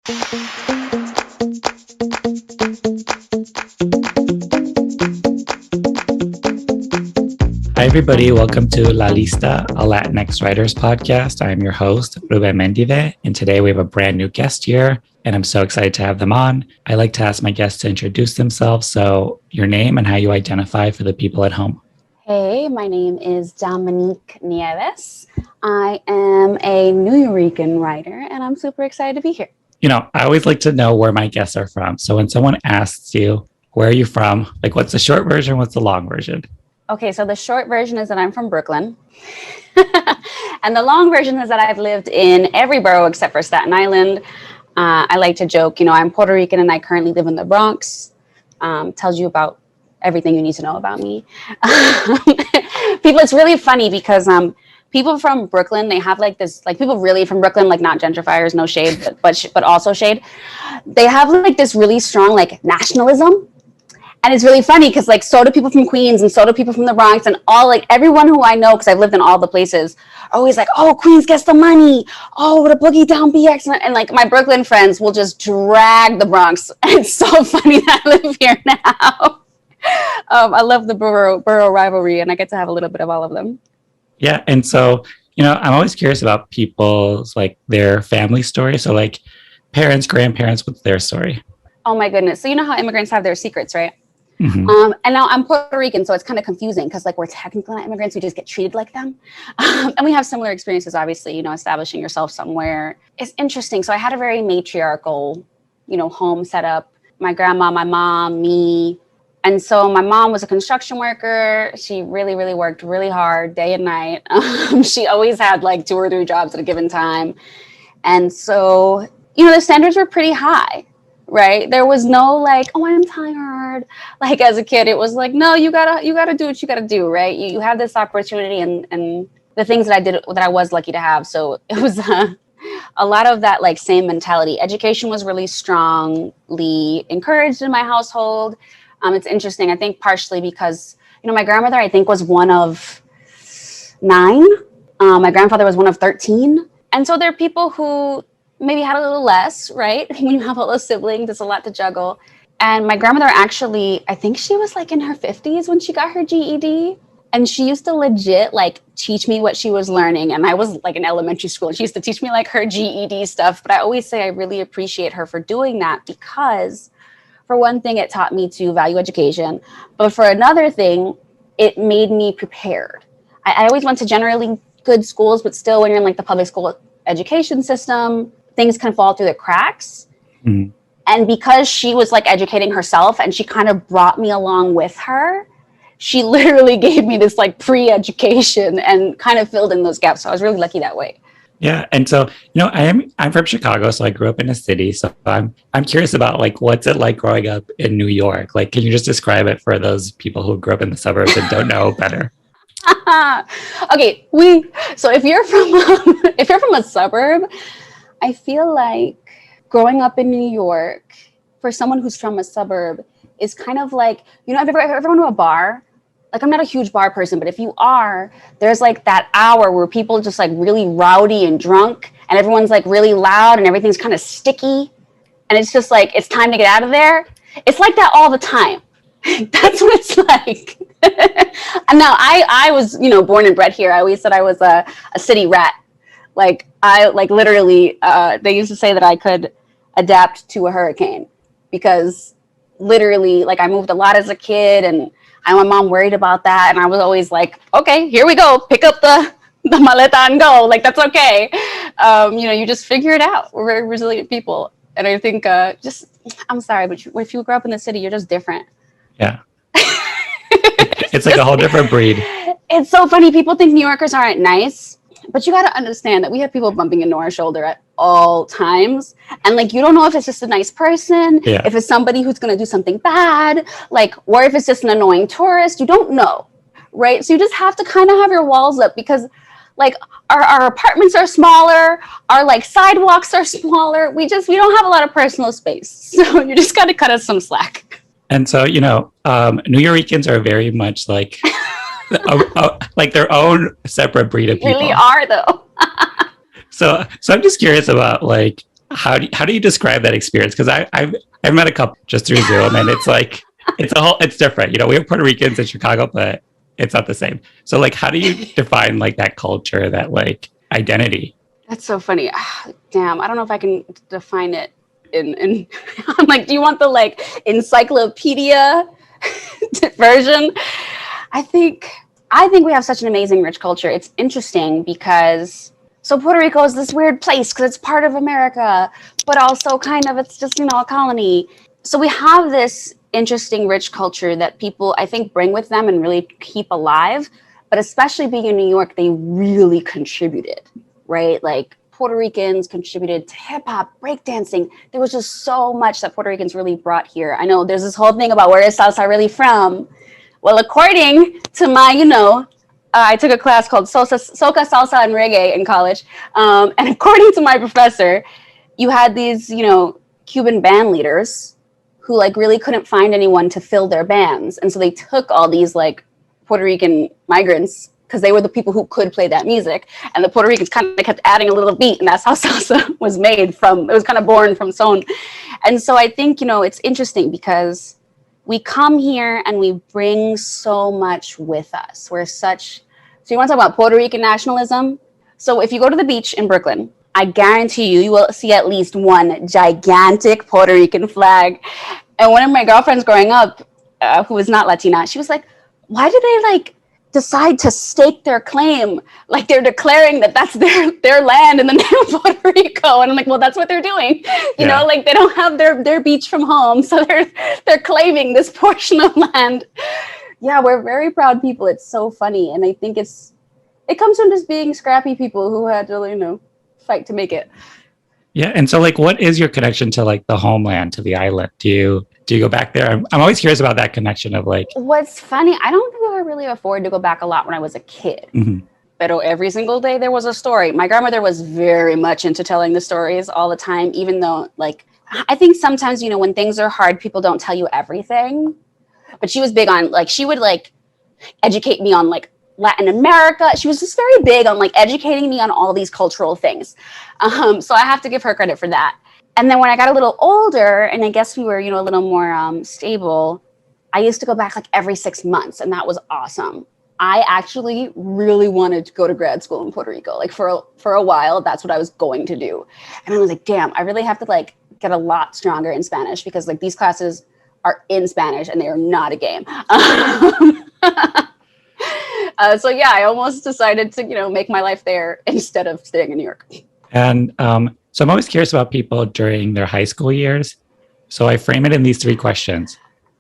Hi, everybody. Welcome to La Lista, a LatinX writers podcast. I'm your host, Ruben Mendive, and today we have a brand new guest here, and I'm so excited to have them on. I like to ask my guests to introduce themselves. So, your name and how you identify for the people at home. Hey, my name is Dominique Nieves. I am a New Yorker writer, and I'm super excited to be here. I always like to know where my guests are from. So, when someone asks you, where are you from? Like, what's the short version? What's the long version? Okay, so the short version is that I'm from Brooklyn. And the long version is that I've lived in every borough except for Staten Island. I like to joke, I'm Puerto Rican and I currently live in the Bronx. Tells you about everything you need to know about me. It's really funny because people from Brooklyn, they have like this, like people really from Brooklyn, like not gentrifiers, no shade, but also shade. They have like this really strong like nationalism. And it's really funny because like so do people from Queens and so do people from the Bronx and all like everyone who I know, because I've lived in all the places, are always like, oh, Queens gets the money. Oh, the boogie down BX. And like my Brooklyn friends will just drag the Bronx. And it's so funny that I live here now. I love the borough rivalry and I get to have a little bit of all of them. Yeah. And so, I'm always curious about people's like their family story. So like parents, grandparents, what's their story? Oh my goodness. So you know how immigrants have their secrets, right? Mm-hmm. And now I'm Puerto Rican, so it's kind of confusing because like we're technically not immigrants, we just get treated like them. And we have similar experiences, obviously, establishing yourself somewhere. It's interesting. So I had a very matriarchal, home set up. My grandma, my mom, me. And so my mom was a construction worker. She really, really worked really hard day and night. She always had like 2 or 3 jobs at a given time. And so, the standards were pretty high. Right. There was no like, oh, I'm tired. Like as a kid, it was like, no, you gotta do what you gotta do. Right. You have this opportunity and the things that I did that I was lucky to have. So it was a lot of that like same mentality. Education was really strongly encouraged in my household. It's interesting. I think partially because, my grandmother, I think, was one of 9. My grandfather was one of 13. And so there are people who maybe had a little less, right? When you have all those siblings, it's a lot to juggle. And my grandmother actually, I think she was like in her 50s when she got her GED. And she used to legit like teach me what she was learning. And I was like in elementary school and she used to teach me like her GED stuff. But I always say I really appreciate her for doing that because for one thing, it taught me to value education. But for another thing, it made me prepared. I always went to generally good schools, but still when you're in like the public school education system, things can fall through the cracks. Mm-hmm. And because she was like educating herself and she kind of brought me along with her, she literally gave me this like pre-education and kind of filled in those gaps. So I was really lucky that way. Yeah. And so, I'm from Chicago, so I grew up in a city. So I'm curious about like, what's it like growing up in New York? Like, can you just describe it for those people who grew up in the suburbs and don't know better? Okay. So if you're from a suburb, I feel like growing up in New York for someone who's from a suburb is kind of like, have you ever gone to a bar? Like, I'm not a huge bar person, but if you are, there's like that hour where people just like really rowdy and drunk and everyone's like really loud and everything's kind of sticky. And it's just like, it's time to get out of there. It's like that all the time. That's what it's like. And now I was, born and bred here. I always said I was a city rat. Like I like literally, they used to say that I could adapt to a hurricane because literally like I moved a lot as a kid and my mom worried about that. And I was always like, okay, here we go. Pick up the maleta and go. Like, that's okay. You just figure it out. We're very resilient people. And I think I'm sorry, but if you grow up in the city, you're just different. Yeah. It's like a whole different breed. It's so funny. People think New Yorkers aren't nice. But you got to understand that we have people bumping into our shoulder at all times. And like, you don't know if it's just a nice person, if it's somebody who's going to do something bad, like, or if it's just an annoying tourist, you don't know. Right. So you just have to kind of have your walls up because like our apartments are smaller, our like sidewalks are smaller. We don't have a lot of personal space. So you just got to cut us some slack. And so, New Yorkers are very much like, like their own separate breed of people. Really are though. So I'm just curious about like, how do you describe that experience? Because I've met a couple just through Zoom, and it's like it's different. We have Puerto Ricans in Chicago, but it's not the same. So like, how do you define like that culture, that like identity? That's so funny. Damn, I don't know if I can define it in I'm like, do you want the like encyclopedia version? I think we have such an amazing rich culture. It's interesting because Puerto Rico is this weird place because it's part of America, but also kind of it's just, a colony. So we have this interesting rich culture that people I think bring with them and really keep alive, but especially being in New York, they really contributed, right? Like Puerto Ricans contributed to hip hop, breakdancing. There was just so much that Puerto Ricans really brought here. I know there's this whole thing about where is salsa really from? Well, according to my, I took a class called Soca, Salsa, and Reggae in college. And according to my professor, you had these, Cuban band leaders who like really couldn't find anyone to fill their bands. And so they took all these like Puerto Rican migrants because they were the people who could play that music. And the Puerto Ricans kind of kept adding a little beat. And that's how salsa was made it was kind of born from son. And so I think, it's interesting because we come here and we bring so much with us. So you want to talk about Puerto Rican nationalism? So if you go to the beach in Brooklyn, I guarantee you will see at least one gigantic Puerto Rican flag. And one of my girlfriends growing up, who was not Latina, she was like, why do they like decide to stake their claim? Like they're declaring that that's their land in the name of Puerto Rico. And I'm like, well, that's what they're doing. You know, like they don't have their beach from home. So they're claiming this portion of land. Yeah, we're very proud people. It's so funny. And I think it comes from just being scrappy people who had to, fight to make it. Yeah. And so like, what is your connection to like the homeland, to the island? Do you go back there? I'm always curious about that connection of like. What's funny, I don't think I could really afford to go back a lot when I was a kid. Mm-hmm. But every single day there was a story. My grandmother was very much into telling the stories all the time, even though like, I think sometimes, when things are hard, people don't tell you everything. But she was big on like, she would like educate me on like Latin America. She was just very big on like educating me on all these cultural things. So I have to give her credit for that. And then when I got a little older and I guess we were, a little more stable, I used to go back like every 6 months. And that was awesome. I actually really wanted to go to grad school in Puerto Rico. Like for a while, that's what I was going to do. And I was like, damn, I really have to like get a lot stronger in Spanish because like these classes are in Spanish and they are not a game. So yeah, I almost decided to, make my life there instead of staying in New York. And so I'm always curious about people during their high school years. So I frame it in these 3 questions.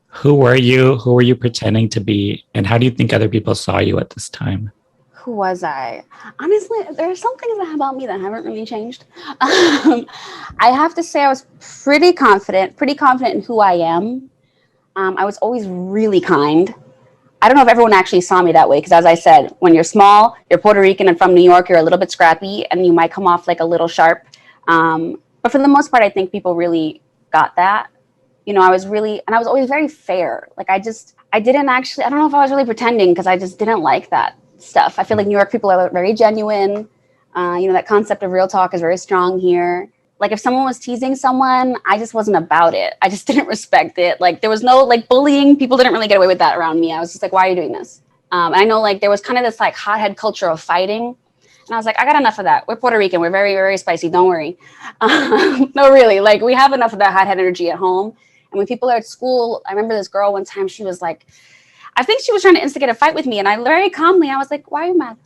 Who were you? Who were you pretending to be? And how do you think other people saw you at this time? Who was I? Honestly, there are some things about me that haven't really changed. I have to say I was pretty confident in who I am. I was always really kind. I don't know if everyone actually saw me that way, because as I said, when you're small, you're Puerto Rican and from New York, you're a little bit scrappy and you might come off like a little sharp. But for the most part, I think people really got that. I was always very fair. Like I don't know if I was really pretending because I just didn't like that stuff. I feel like New York people are very genuine. That concept of real talk is very strong here. Like if someone was teasing someone, I just wasn't about it. I just didn't respect it. Like there was no like bullying. People didn't really get away with that around me. I was just like, why are you doing this? And I know like there was kind of this like hothead culture of fighting. And I was like, I got enough of that. We're Puerto Rican. We're very, very spicy. Don't worry. No, really. Like we have enough of that hothead energy at home. And when people are at school, I remember this girl one time, she was like, I think she was trying to instigate a fight with me. And I very calmly, I was like, why are you mad?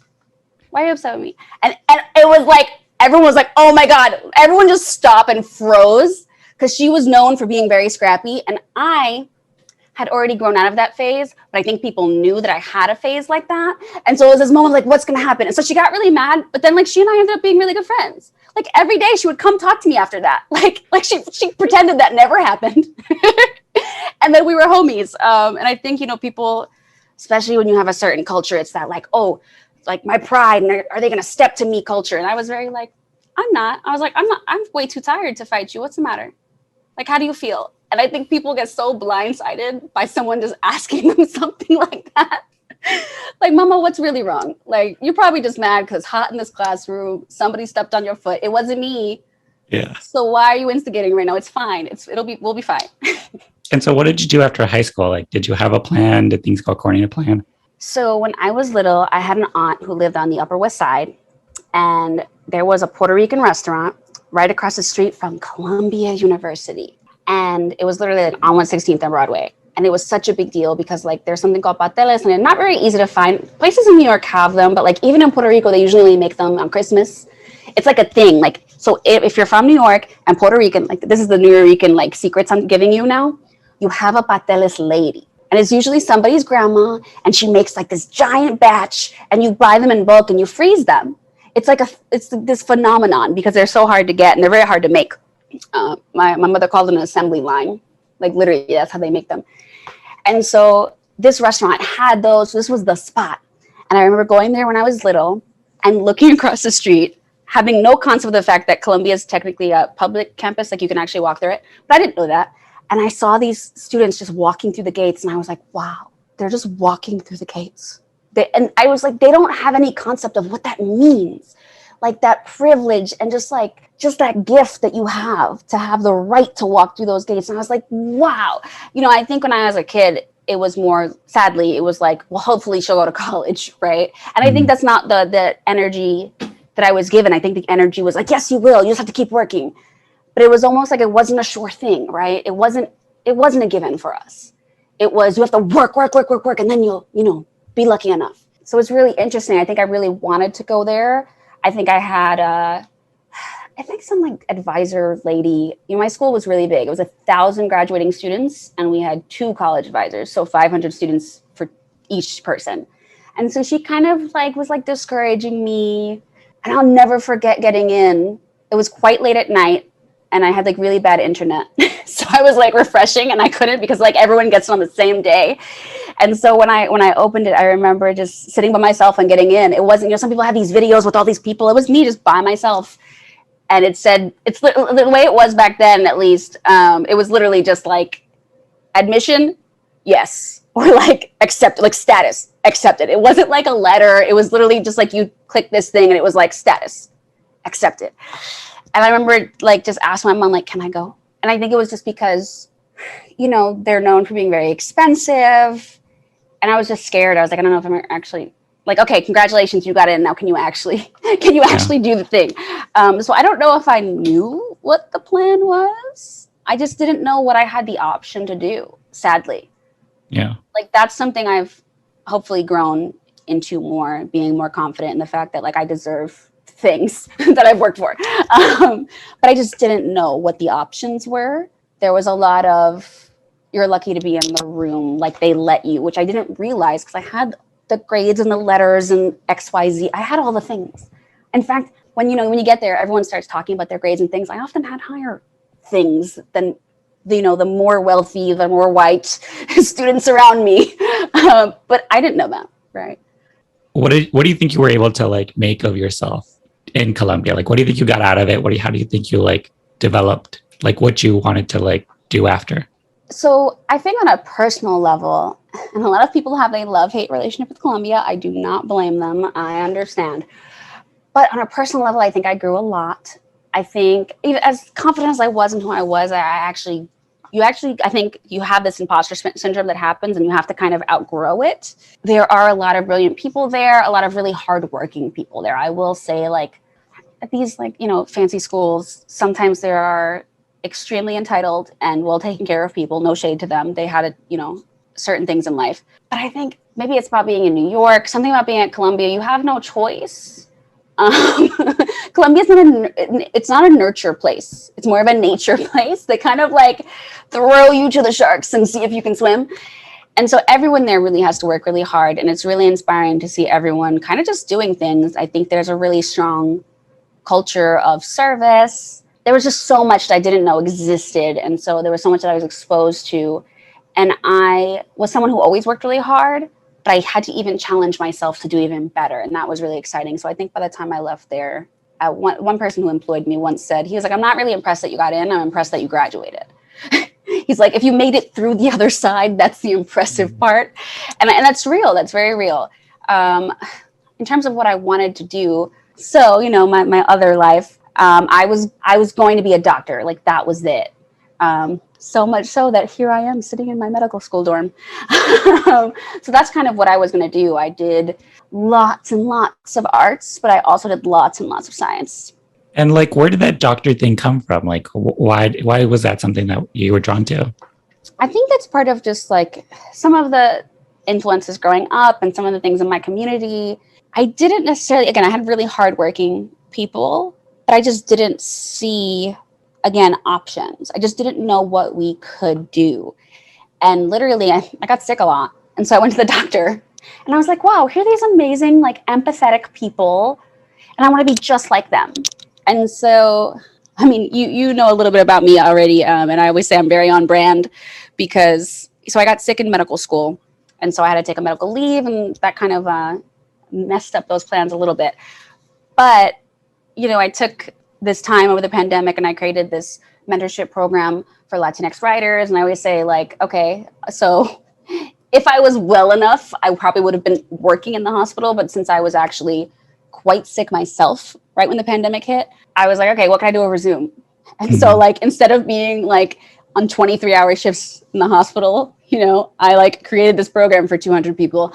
Why are you upset with me? And it was like, everyone was like, oh my God, everyone just stopped and froze because she was known for being very scrappy. And I had already grown out of that phase, but I think people knew that I had a phase like that. And so it was this moment like, what's going to happen? And so she got really mad, but then like she and I ended up being really good friends. Like every day she would come talk to me after that. Like she pretended that never happened. And then we were homies. And I think, people, especially when you have a certain culture, it's that like, oh, like my pride and are they going to step to me culture? And I was very like, I'm not. I was like, I'm way too tired to fight you. What's the matter? Like, how do you feel? And I think people get so blindsided by someone just asking them something like that. Like, mama, what's really wrong? Like, you're probably just mad because hot in this classroom, somebody stepped on your foot. It wasn't me. Yeah. So why are you instigating right now? It's fine. We'll be fine. And so what did you do after high school? Like, did you have a plan? Did things go according to plan? So when I was little, I had an aunt who lived on the Upper West Side, and there was a Puerto Rican restaurant right across the street from Columbia University. And it was literally like on 116th and Broadway. And it was such a big deal because like there's something called pateles, and they're not very easy to find. Places in New York have them, but like even in Puerto Rico, they usually only make them on Christmas. It's like a thing. Like, so if you're from New York and Puerto Rican, like this is the New Rican like secrets I'm giving you now, you have a pateles lady. And it's usually somebody's grandma, and she makes like this giant batch, and you buy them in bulk and you freeze them. It's this phenomenon because they're so hard to get and they're very hard to make. My mother called it an assembly line. Like literally, that's how they make them. And so this restaurant had those. So this was the spot. And I remember going there when I was little and looking across the street, having no concept of the fact that Columbia is technically a public campus. Like you can actually walk through it. But I didn't know that. And I saw these students just walking through the gates. And I was like, wow, they're just walking through the gates. And I was like, they don't have any concept of what that means. Like that privilege and just that gift that you have to have the right to walk through those gates. And I was like, wow. I think when I was a kid, it was more, sadly, it was like, well, hopefully she'll go to college, right? And I think that's not the energy that I was given. I think the energy was like, yes, you will. You just have to keep working. But it was almost like it wasn't a sure thing, right? It wasn't a given for us. It was, you have to work, and then you'll, be lucky enough. So it's really interesting. I think I really wanted to go there. I think I had, some like advisor lady. My school was really big. It was 1,000 graduating students, and we had 2 college advisors, so 500 students for each person. And so she kind of like was like discouraging me, and I'll never forget getting in. It was quite late at night, and I had like really bad internet. So I was like refreshing, and I couldn't because like everyone gets it on the same day. And so when I opened it, I remember just sitting by myself and getting in. It wasn't, some people have these videos with all these people. It was me just by myself. And it said, it's the way it was back then, at least. It was literally just like admission, yes, or like accept, like status, accepted. It wasn't like a letter. It was literally just like you click this thing and it was like status, accepted. And I remember like just asking my mom, like, can I go? And I think it was just because, they're known for being very expensive. And I was just scared. I was like, I don't know if I'm actually like, okay, congratulations, you got in. Now, can you actually do the thing? So I don't know if I knew what the plan was. I just didn't know what I had the option to do, sadly. Yeah. Like that's something I've hopefully grown into more, being more confident in the fact that like I deserve things that I've worked for. But I just didn't know what the options were. There was a lot of, you're lucky to be in the room, like they let you, which I didn't realize because I had the grades and the letters and XYZ. I had all the things. In fact, when you get there, everyone starts talking about their grades and things. I often had higher things than, the more wealthy, the more white students around me. But I didn't know that, right? What do you think you were able to like make of yourself in Colombia? Like, what do you think you got out of it? How do you think you like developed like what you wanted to like do after? So I think on a personal level, and a lot of people have a love-hate relationship with Colombia. I do not blame them. I understand. But on a personal level, I think I grew a lot. I think even as confident as I was in who I was, I think you have this imposter syndrome that happens and you have to kind of outgrow it. There are a lot of brilliant people there, a lot of really hardworking people there. I will say like at these like, fancy schools, sometimes there are extremely entitled and well taken care of people. No shade to them. They had certain things in life. But I think maybe it's about being in New York, something about being at Columbia. You have no choice. Columbia's it's not a nurture place. It's more of a nature place. They kind of like throw you to the sharks and see if you can swim. And so everyone there really has to work really hard. And it's really inspiring to see everyone kind of just doing things. I think there's a really strong culture of service. There was just so much that I didn't know existed. And so there was so much that I was exposed to. And I was someone who always worked really hard, but I had to even challenge myself to do even better. And that was really exciting. So I think by the time I left there, one person who employed me once said, he was like, I'm not really impressed that you got in. I'm impressed that you graduated. He's like, if you made it through the other side, that's the impressive part. And that's real. That's very real. In terms of what I wanted to do. So, my other life, I was going to be a doctor. Like that was it. So much so that here I am sitting in my medical school dorm. So that's kind of what I was going to do. I did lots and lots of arts, but I also did lots and lots of science. And like, where did that doctor thing come from? Like, why was that something that you were drawn to? I think that's part of just like some of the influences growing up and some of the things in my community. I didn't necessarily, again, I had really hardworking people, but I just didn't see, again, options. I just didn't know what we could do. And literally, I got sick a lot. And so I went to the doctor and I was like, wow, here are these amazing, like empathetic people. And I want to be just like them. And so, I mean, you know a little bit about me already. And I always say I'm very on brand because, so I got sick in medical school. And so I had to take a medical leave and that kind of messed up those plans a little bit. But, you know, I took this time over the pandemic and I created this mentorship program for Latinx writers. And I always say like, okay, so if I was well enough, I probably would have been working in the hospital. But since I was actually quite sick myself, right when the pandemic hit, I was like, okay, what can I do over Zoom? And so like, instead of being like on 23-hour shifts in the hospital, you know, I like created this program for 200 people.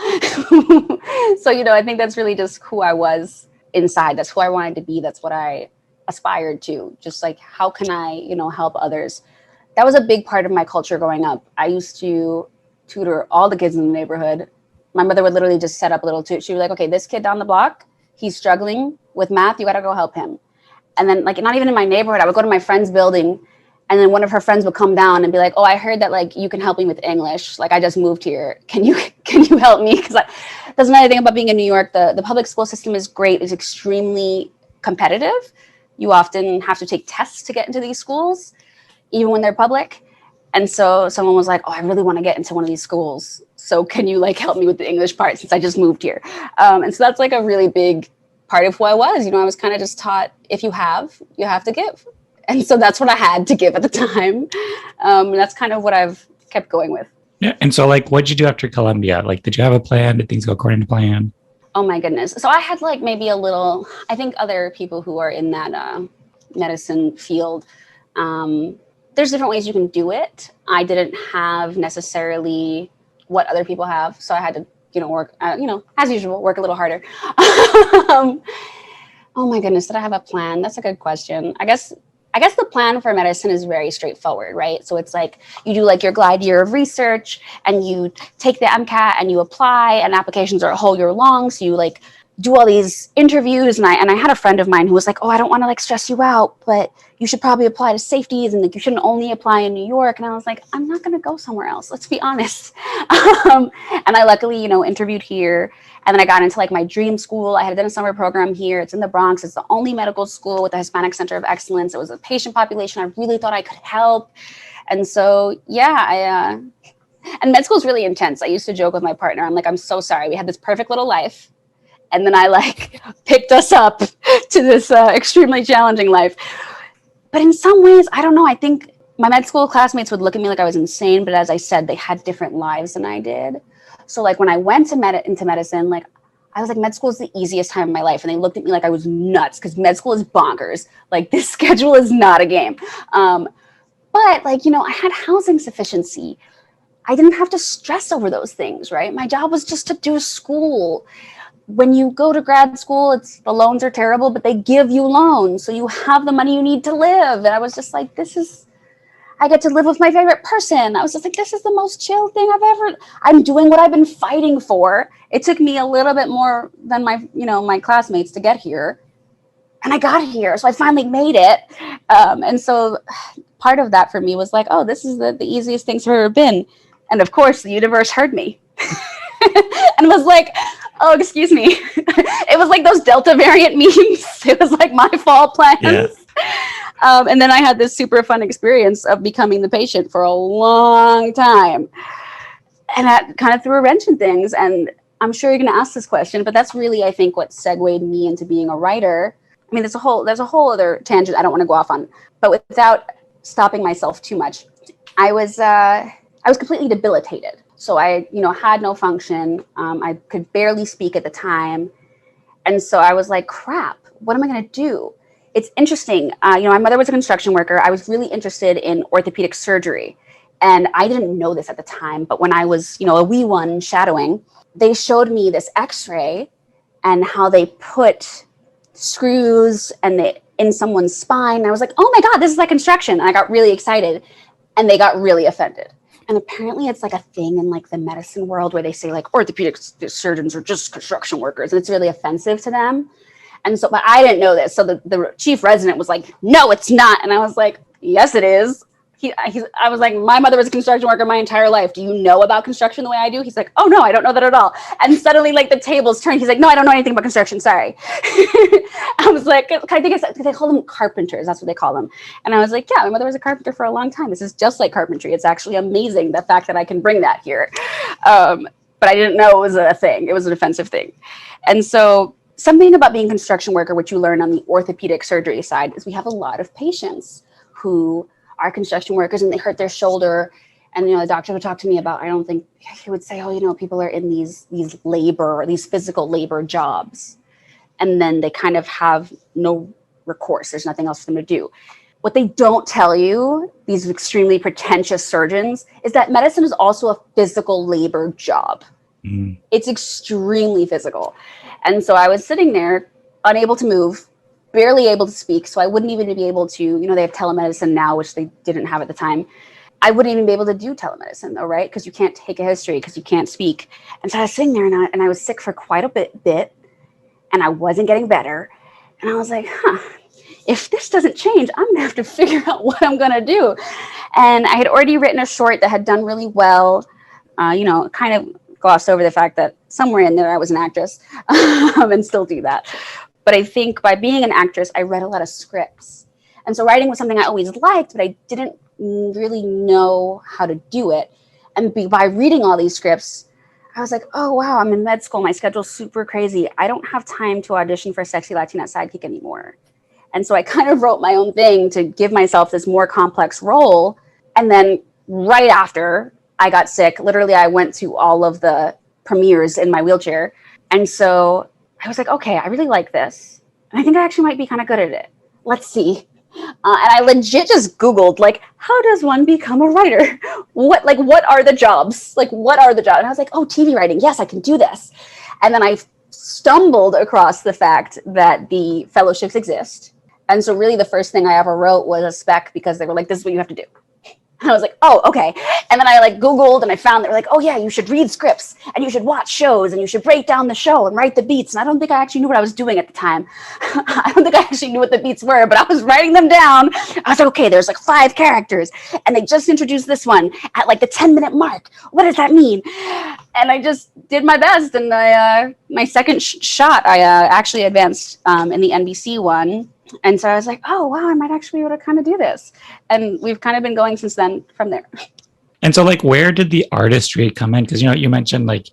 So, you know, I think that's really just who I was inside. That's who I wanted to be. That's what I aspired to. Just like, how can I, you know, help others? That was a big part of my culture growing up. I used to tutor all the kids in the neighborhood. My mother would literally just set up a little tutor. She was like, okay, this kid down the block, he's struggling with math. You got to go help him. And then like, not even in my neighborhood, I would go to my friend's building and then one of her friends would come down and be like, oh, I heard that like you can help me with English. Like I just moved here. Can you help me? Because that's another thing about being in New York. The public school system is great. It's extremely competitive. You often have to take tests to get into these schools, even when they're public. And so someone was like, oh, I really want to get into one of these schools. So can you like help me with the English part since I just moved here? And so that's like a really big part of who I was. You know, I was kind of just taught if you have to give. And so that's what I had to give at the time. And that's kind of what I've kept going with. Yeah. And so like, what'd you do after Columbia? Like, did you have a plan? Did things go according to plan? Oh my goodness. So I had like maybe a little, I think other people who are in that medicine field, there's different ways you can do it. I didn't have necessarily what other people have. So I had to, you know, work, as usual, work a little harder. Oh my goodness. Did I have a plan? That's a good question. I guess the plan for medicine is very straightforward, right? So it's like you do like your glide year of research and you take the MCAT and you apply and applications are a whole year long. So you like do all these interviews. And I had a friend of mine who was like, oh, I don't want to like stress you out, but you should probably apply to safeties and like you shouldn't only apply in New York. And I was like, I'm not going to go somewhere else. Let's be honest. And I luckily, you know, interviewed here. And then I got into like my dream school. I had done a summer program here. It's in the Bronx. It's the only medical school with a Hispanic Center of Excellence. It was a patient population I really thought I could help. And so, yeah, and med school is really intense. I used to joke with my partner. I'm like, I'm so sorry. We had this perfect little life. And then I like picked us up to this extremely challenging life. But in some ways, I don't know. I think my med school classmates would look at me like I was insane. But as I said, they had different lives than I did. So like when I went to into medicine, like I was like, med school is the easiest time of my life. And they looked at me like I was nuts because med school is bonkers. Like this schedule is not a game. But like, you know, I had housing sufficiency. I didn't have to stress over those things, right? My job was just to do school. When you go to grad school, the loans are terrible, but they give you loans. So you have the money you need to live. And I was just like, I get to live with my favorite person. I was just like, this is the most chill thing I'm doing what I've been fighting for. It took me a little bit more than my classmates to get here. And I got here. So I finally made it. And so part of that for me was like, oh, this is the easiest things I've ever been. And of course, the universe heard me and was like, oh, excuse me. It was like those Delta variant memes. It was like my fall plans. Yeah. And then I had this super fun experience of becoming the patient for a long time. And that kind of threw a wrench in things. And I'm sure you're going to ask this question, but that's really, I think, what segued me into being a writer. I mean, there's a whole other tangent I don't want to go off on, but without stopping myself too much, I was completely debilitated. So I, had no function. I could barely speak at the time. And so I was like, crap, what am I going to do? it's interesting. My mother was a construction worker. I was really interested in orthopedic surgery. And I didn't know this at the time, but when I was, a wee one shadowing, they showed me this x-ray and how they put screws in someone's spine. And I was like, oh my God, this is like construction. And I got really excited and they got really offended. And apparently it's like a thing in like the medicine world where they say like orthopedic surgeons are just construction workers. And it's really offensive to them. And so, but I didn't know this. So the chief resident was like, no, it's not. And I was like, yes, it is. I was like, my mother was a construction worker my entire life. Do you know about construction the way I do? He's like, oh no, I don't know that at all. And suddenly like the tables turned. He's like, no, I don't know anything about construction. Sorry. I was like, I think it's, they call them carpenters. That's what they call them. And I was like, yeah, my mother was a carpenter for a long time. This is just like carpentry. It's actually amazing, the fact that I can bring that here. But I didn't know it was a thing. It was an offensive thing. And so something about being a construction worker, which you learn on the orthopedic surgery side, is we have a lot of patients who are construction workers and they hurt their shoulder. And, the doctor would talk to me about, I don't think he would say, oh, people are in these physical labor jobs. And then they kind of have no recourse. There's nothing else for them to do. What they don't tell you, these extremely pretentious surgeons, is that medicine is also a physical labor job. Mm. It's extremely physical. And so I was sitting there, unable to move, barely able to speak. So I wouldn't even be able to, they have telemedicine now, which they didn't have at the time. I wouldn't even be able to do telemedicine though, right? Because you can't take a history because you can't speak. And so I was sitting there and I was sick for quite a bit and I wasn't getting better. And I was like, if this doesn't change, I'm gonna have to figure out what I'm gonna do. And I had already written a short that had done really well, kind of glossed over the fact that somewhere in there I was an actress and still do that. But I think by being an actress, I read a lot of scripts. And so writing was something I always liked, but I didn't really know how to do it. And by reading all these scripts, I was like, oh, wow, I'm in med school. My schedule's super crazy. I don't have time to audition for a sexy Latina sidekick anymore. And so I kind of wrote my own thing to give myself this more complex role. And then right after I got sick, literally, I went to all of the premieres in my wheelchair. And so I was like, okay, I really like this. And I think I actually might be kind of good at it. Let's see. And I legit just Googled, like, how does one become a writer? What are the jobs? What are the jobs? And I was like, oh, TV writing. Yes, I can do this. And then I stumbled across the fact that the fellowships exist. And so really the first thing I ever wrote was a spec because they were like, this is what you have to do. And I was like, oh, okay. And then I Googled and I found they were like, oh yeah, you should read scripts and you should watch shows and you should break down the show and write the beats. And I don't think I actually knew what I was doing at the time. I don't think I actually knew what the beats were, but I was writing them down. I was like, okay, there's 5 characters and they just introduced this one at the 10-minute mark. What does that mean? And I just did my best. And my second shot, I actually advanced in the NBC one. And so I was like, oh, wow, I might actually be able to kind of do this. And we've kind of been going since then from there. And so where did the artistry come in? Because, you mentioned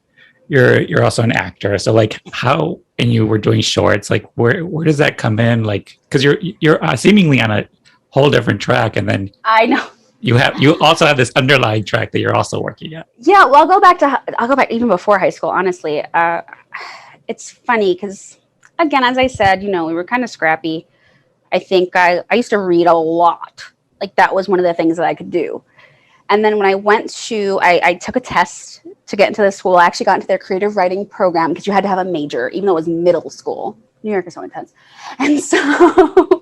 you're also an actor. So how, and you were doing shorts, where does that come in? Because you're seemingly on a whole different track. And then I know you also have this underlying track that you're also working at. Yeah. Well, I'll go back even before high school, honestly. It's funny because, again, as I said, we were kind of scrappy. I think I used to read a lot. That was one of the things that I could do. And then when I went to, I took a test to get into the school. I actually got into their creative writing program because you had to have a major, even though it was middle school. New York is so intense. And so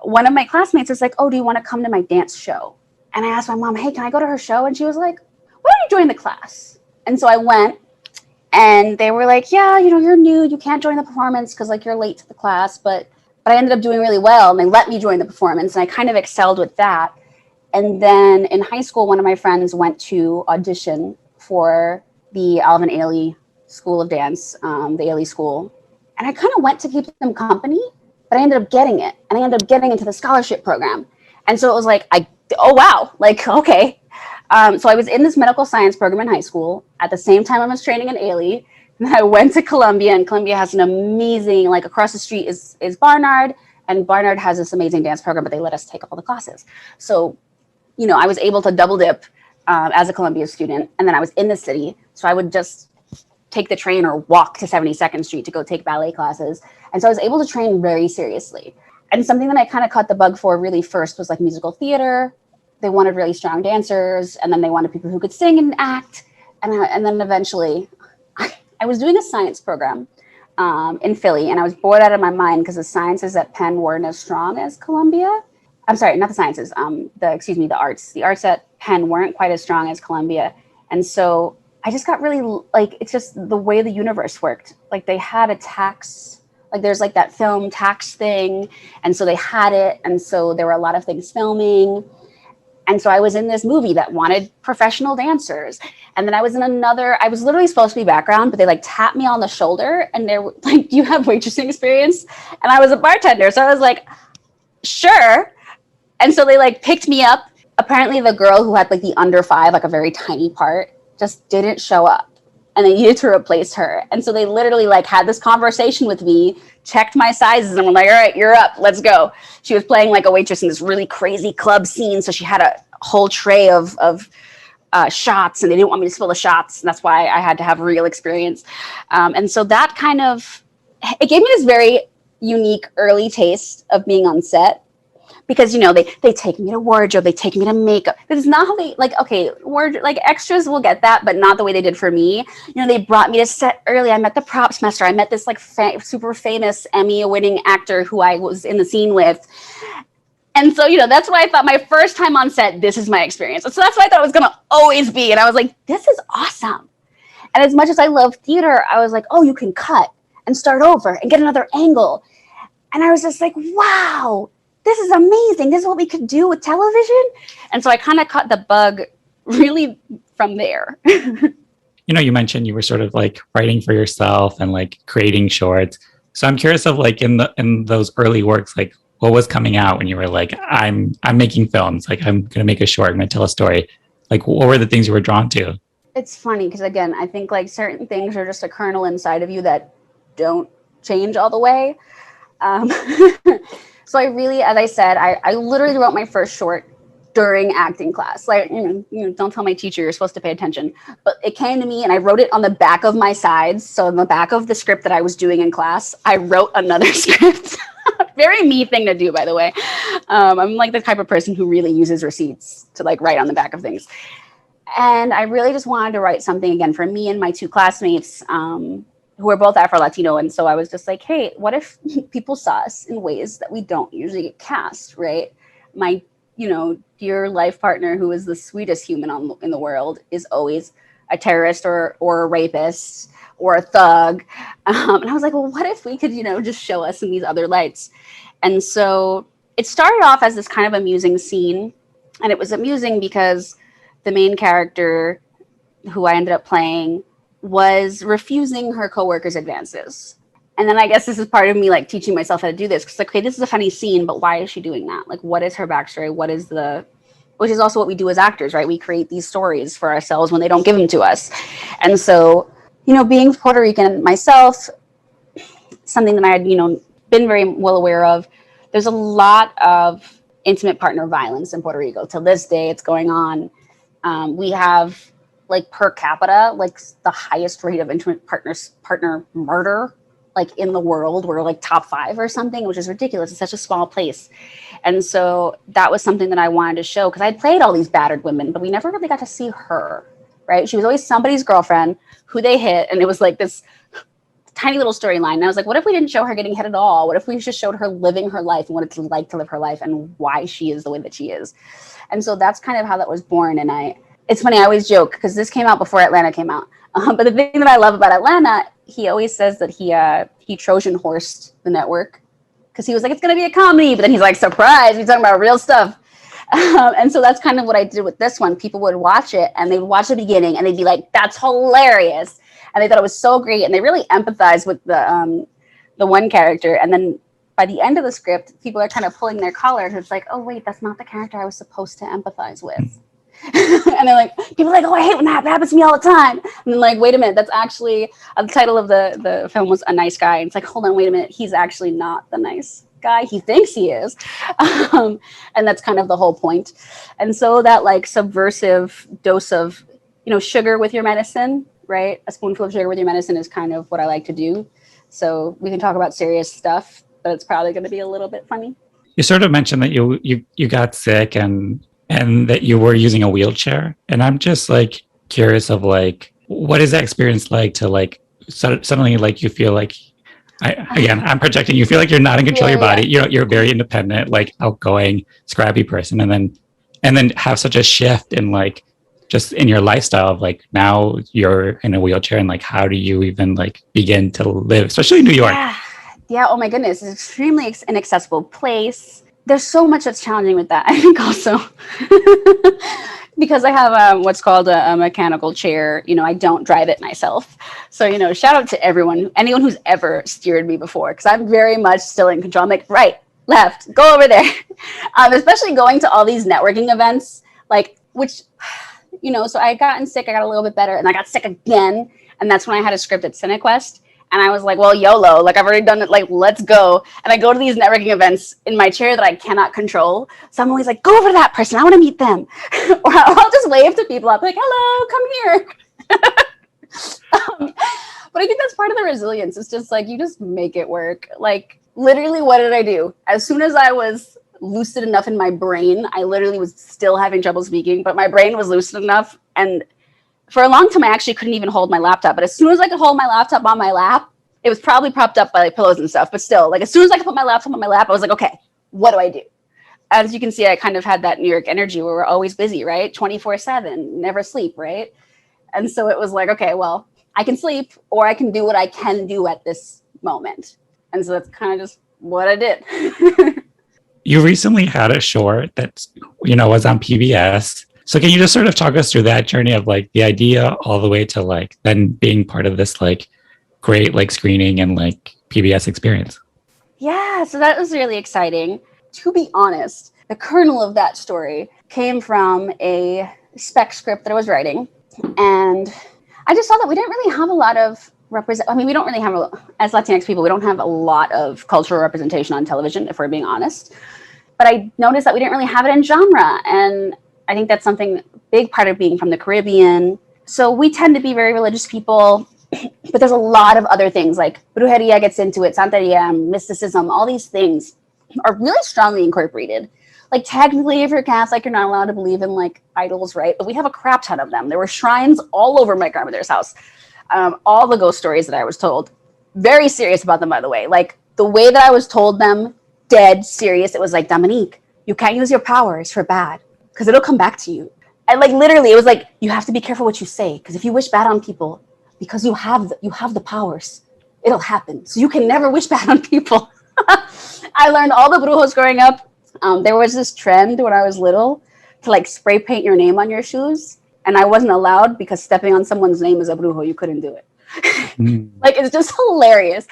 one of my classmates was like, oh, do you want to come to my dance show? And I asked my mom, hey, can I go to her show? And she was like, why don't you join the class? And so I went and they were like, yeah, you're new. You can't join the performance because you're late to the class. But I ended up doing really well and they let me join the performance and I kind of excelled with that. And then in high school, one of my friends went to audition for the Alvin Ailey School of Dance, the Ailey School. And I kind of went to keep them company, but I ended up getting it. And I ended up getting into the scholarship program. And so it was oh, wow, okay. So I was in this medical science program in high school. At the same time, I was training in Ailey. And I went to Columbia, and Columbia has an amazing, across the street is Barnard, and Barnard has this amazing dance program, but they let us take all the classes. So, I was able to double dip as a Columbia student, and then I was in the city, so I would just take the train or walk to 72nd Street to go take ballet classes. And so I was able to train very seriously. And something that I kind of caught the bug for really first was like musical theater. They wanted really strong dancers, and then they wanted people who could sing and act. And then eventually, I was doing a science program in Philly, and I was bored out of my mind because the sciences at Penn weren't as strong as Columbia. I'm sorry, not the sciences. The arts. The arts at Penn weren't quite as strong as Columbia, and so I just got really like, it's just the way the universe worked. Like they had a tax, like there's like that film tax thing, and so they had it, and so there were a lot of things filming. And so I was in this movie that wanted professional dancers. And then I was in another, I was literally supposed to be background, but they like tapped me on the shoulder and they're like, do you have waitressing experience? And I was a bartender. So I was like, sure. And so they like picked me up. Apparently the girl who had like the under five, like a very tiny part, just didn't show up. And they needed to replace her. And so they literally like had this conversation with me, checked my sizes, and were like, all right, you're up, let's go. She was playing like a waitress in this really crazy club scene. So she had a whole tray of shots, and they didn't want me to spill the shots. And that's why I had to have real experience. And so that kind of, it gave me this very unique early taste of being on set. Because, you know, they take me to wardrobe, they take me to makeup. This is not how they, like, okay, like extras will get that, but not the way they did for me. You know, they brought me to set early. I met the props master. I met this like super famous Emmy-winning actor who I was in the scene with. And so, you know, that's why I thought my first time on set, this is my experience. So that's what I thought it was going to always be. And I was like, this is awesome. And as much as I love theater, I was like, oh, you can cut and start over and get another angle. And I was just like, wow. This is amazing. This is what we could do with television. And so I kind of caught the bug really from there. You know, you mentioned you were sort of like writing for yourself and like creating shorts. So I'm curious of like in those early works, like what was coming out when you were like, I'm making films, like I'm going to make a short, I'm going to tell a story. Like what were the things you were drawn to? It's funny because again, I think like certain things are just a kernel inside of you that don't change all the way. So I really, as I said, I literally wrote my first short during acting class. Like, you know, don't tell my teacher you're supposed to pay attention. But it came to me and I wrote it on the back of my sides. So on the back of the script that I was doing in class, I wrote another script. Very me thing to do, by the way. I'm like the type of person who really uses receipts to like write on the back of things. And I really just wanted to write something again for me and my two classmates, who are both Afro-Latino. And so I was just like, hey, what if people saw us in ways that we don't usually get cast, right? My, you know, dear life partner, who is the sweetest human in the world, is always a terrorist or a rapist or a thug. And I was like, well, what if we could, you know, just show us in these other lights? And so it started off as this kind of amusing scene. And it was amusing because the main character, who I ended up playing, was refusing her coworkers' advances. And then I guess this is part of me like teaching myself how to do this, because like, okay, this is a funny scene, but why is she doing that? Like, what is her backstory? Which is also what we do as actors, right? We create these stories for ourselves when they don't give them to us. And so, you know, being Puerto Rican myself, something that I had, you know, been very well aware of, there's a lot of intimate partner violence in Puerto Rico. Till this day, it's going on. We have, like, per capita, like the highest rate of intimate partner murder, like in the world. We're like top 5 or something, which is ridiculous. It's such a small place. And so that was something that I wanted to show, because I'd played all these battered women, but we never really got to see her, right? She was always somebody's girlfriend who they hit. And it was like this tiny little storyline. And I was like, what if we didn't show her getting hit at all? What if we just showed her living her life and what it's like to live her life and why she is the way that she is? And so that's kind of how that was born. And it's funny, I always joke, because this came out before Atlanta came out. But the thing that I love about Atlanta, he always says that he Trojan horsed the network, because he was like, it's going to be a comedy. But then he's like, surprise, we're talking about real stuff. And so that's kind of what I did with this one. People would watch it and they would watch the beginning and they'd be like, that's hilarious. And they thought it was so great. And they really empathized with the one character. And then by the end of the script, people are kind of pulling their collars. It's like, oh, wait, that's not the character I was supposed to empathize with. And they're like, people are like, oh, I hate when that happens to me all the time. And then like, wait a minute, that's actually the title of the film was A Nice Guy. And it's like, hold on, wait a minute, he's actually not the nice guy he thinks he is. And that's kind of the whole point. And so that like subversive dose of, you know, sugar with your medicine, right? A spoonful of sugar with your medicine is kind of what I like to do. So we can talk about serious stuff, but it's probably going to be a little bit funny. You sort of mentioned that you got sick and that you were using a wheelchair, and I'm just like curious of like, what is that experience like to like suddenly like you feel like, I'm projecting, you feel like you're not in control of your body. You're a very independent, like outgoing, scrappy person, and then have such a shift in like just in your lifestyle of like now you're in a wheelchair, and like how do you even like begin to live, especially in New York? Yeah. Oh my goodness, it's extremely inaccessible place. There's so much that's challenging with that. I think also because I have what's called a mechanical chair. I don't drive it myself. So, shout out to anyone who's ever steered me before, because I'm very much still in control. I'm like, right, left, go over there. Especially going to all these networking events, like, which, so I had gotten sick, I got a little bit better, and I got sick again. And that's when I had a script at CineQuest. And I was like, well, YOLO, like I've already done it, like, let's go. And I go to these networking events in my chair that I cannot control. So I'm always like, go over to that person, I want to meet them. Or I'll just wave to people, I'll be like, hello, come here. But I think that's part of the resilience. It's just like, you just make it work. Like, literally, what did I do? As soon as I was lucid enough in my brain, I literally was still having trouble speaking, but my brain was lucid enough. And for a long time, I actually couldn't even hold my laptop. But as soon as I could hold my laptop on my lap, it was probably propped up by like pillows and stuff. But still, like as soon as I could put my laptop on my lap, I was like, okay, what do I do? As you can see, I kind of had that New York energy where we're always busy, right? 24/7, never sleep, right? And so it was like, okay, well, I can sleep or I can do what I can do at this moment. And so that's kind of just what I did. You recently had a short that, was on PBS. So can you just sort of talk us through that journey of like the idea all the way to like then being part of this like great like screening and like PBS experience? Yeah, so that was really exciting. To be honest, the kernel of that story came from a spec script that I was writing. And I just saw that we didn't really have a lot of we don't really have, as Latinx people, we don't have a lot of cultural representation on television, if we're being honest. But I noticed that we didn't really have it in genre. And I think that's something, big part of being from the Caribbean. So we tend to be very religious people, but there's a lot of other things like brujeria gets into it, santeria, mysticism, all these things are really strongly incorporated. Like technically, if you're Catholic, you're not allowed to believe in like idols, right? But we have a crap ton of them. There were shrines all over my grandmother's house. All the ghost stories that I was told, very serious about them, by the way. Like the way that I was told them, dead serious. It was like, Dominique, you can't use your powers for bad because it'll come back to you. And like literally, it was like, you have to be careful what you say, because if you wish bad on people, because you have the powers, it'll happen. So you can never wish bad on people. I learned all the brujos growing up. There was this trend when I was little to like spray paint your name on your shoes. And I wasn't allowed because stepping on someone's name is a brujo. You couldn't do it. Like, it's just hilarious.